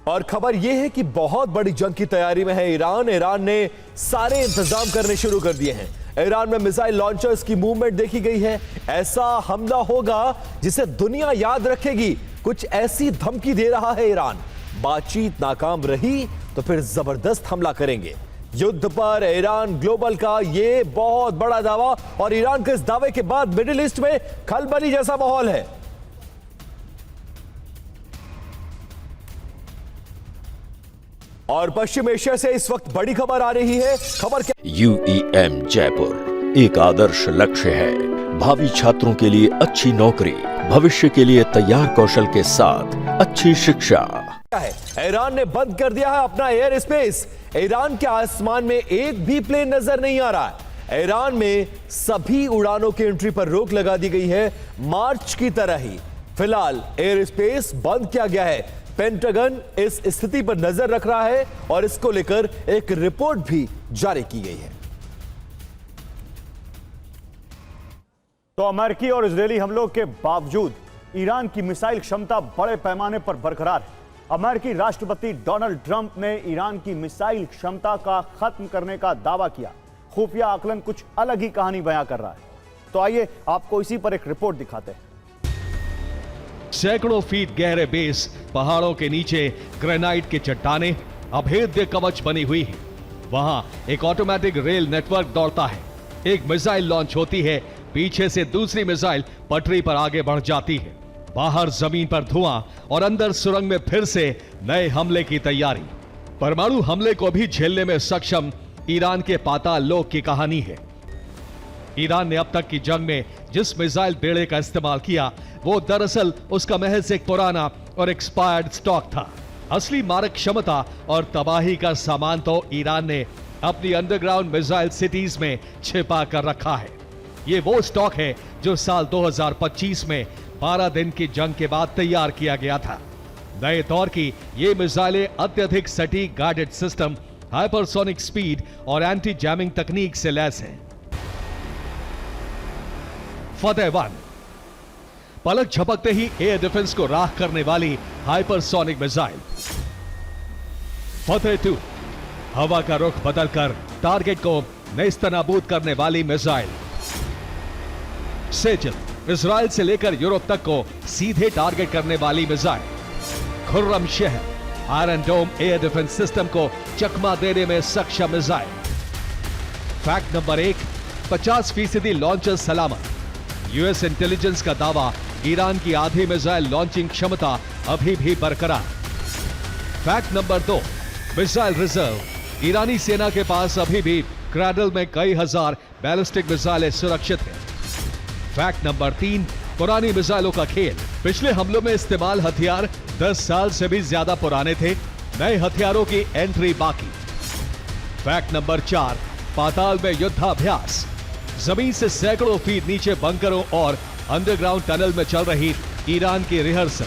और खबर यह है कि बहुत बड़ी जंग की तैयारी में है ईरान। ईरान ने सारे इंतजाम करने शुरू कर दिए हैं। ईरान में मिसाइल लॉन्चर्स की मूवमेंट देखी गई है। ऐसा हमला होगा जिसे दुनिया याद रखेगी। कुछ ऐसी धमकी दे रहा है ईरान, बातचीत नाकाम रही तो फिर जबरदस्त हमला करेंगे। युद्ध पर ईरान ग्लोबल का यह बहुत बड़ा दावा, और ईरान के इस दावे के बाद मिडिल ईस्ट में खलबली जैसा माहौल है। और पश्चिम एशिया से इस वक्त बड़ी खबर आ रही है। खबर क्या? UEM जयपुर एक आदर्श लक्ष्य है। भावी छात्रों के लिए अच्छी नौकरी, भविष्य के लिए तैयार कौशल के साथ अच्छी शिक्षा है। ईरान ने बंद कर दिया है अपना एयर स्पेस। ईरान के आसमान में एक भी प्लेन नजर नहीं आ रहा है। ईरान में सभी उड़ानों की एंट्री पर रोक लगा दी गई है, मार्च की तरह ही। फिलहाल एयर स्पेस बंद किया गया है। पेंटागन इस स्थिति पर नजर रख रहा है और इसको लेकर एक रिपोर्ट भी जारी की गई है। तो अमेरिकी और इजरायली हमलों के बावजूद ईरान की मिसाइल क्षमता बड़े पैमाने पर बरकरार है। अमेरिकी राष्ट्रपति डोनाल्ड ट्रंप ने ईरान की मिसाइल क्षमता का खत्म करने का दावा किया। खुफिया आकलन कुछ अलग ही कहानी बयां कर रहा है। तो आइए आपको इसी पर एक रिपोर्ट दिखाते हैं। सैकड़ों फीट गहरे बेस, पहाड़ों के नीचे ग्रेनाइट के चट्टाने, अभेद्य कवच बनी हुई है। वहां एक ऑटोमेटिक रेल नेटवर्क दौड़ता है। एक मिसाइल लॉन्च होती है, पीछे से दूसरी मिसाइल पटरी पर आगे बढ़ जाती है। बाहर जमीन पर धुआं और अंदर सुरंग में फिर से नए हमले की तैयारी। परमाणु हमले को भी झेलने में सक्षम ईरान के पाताल लोक की कहानी है। ईरान ने अब तक की जंग में जिस मिसाइल बेड़े का इस्तेमाल किया, वो दरअसल उसका महज एक पुराना और एक्सपायर्ड स्टॉक था। असली मारक क्षमता और तबाही का सामान तो ईरान ने अपनी अंडरग्राउंड मिसाइल सिटीज में छिपा कर रखा है। ये वो स्टॉक है जो साल 2025 में 12 दिन की जंग के बाद तैयार किया गया था। नए दौर की ये मिसाइलें अत्यधिक सटीक गाइडेड सिस्टम, हाइपरसोनिक स्पीड और एंटी जैमिंग तकनीक से लैस है। फतेह-1 पलक झपकते ही एयर डिफेंस को राख करने वाली हाइपरसोनिक मिसाइल। फतेह-2 हवा का रुख बदलकर टारगेट को नेस्तनाबूद करने वाली मिसाइल। सेजल इजराइल से लेकर यूरोप तक को सीधे टारगेट करने वाली मिसाइल। खुर्रम शहर आयरन डोम एयर डिफेंस सिस्टम को चकमा देने में सक्षम मिसाइल। फैक्ट नंबर 1, 50% लॉन्चर सलामत। यूएस इंटेलिजेंस का दावा, ईरान की आधी मिसाइल लॉन्चिंग क्षमता अभी भी बरकरार। Fact number 2, missile reserve. ईरानी सेना के पास अभी भी क्रैडल में कई हजार बैलिस्टिक मिसाइलें सुरक्षित हैं। फैक्ट नंबर 3, पुरानी मिसाइलों का खेल। पिछले हमलों में इस्तेमाल हथियार 10 साल से भी ज्यादा पुराने थे, नए हथियारों की एंट्री बाकी। फैक्ट नंबर 4, पाताल में युद्धाभ्यास। जमीन से सैकड़ों फीट नीचे बंकरों और अंडरग्राउंड टनल में चल रही ईरान की रिहर्सल।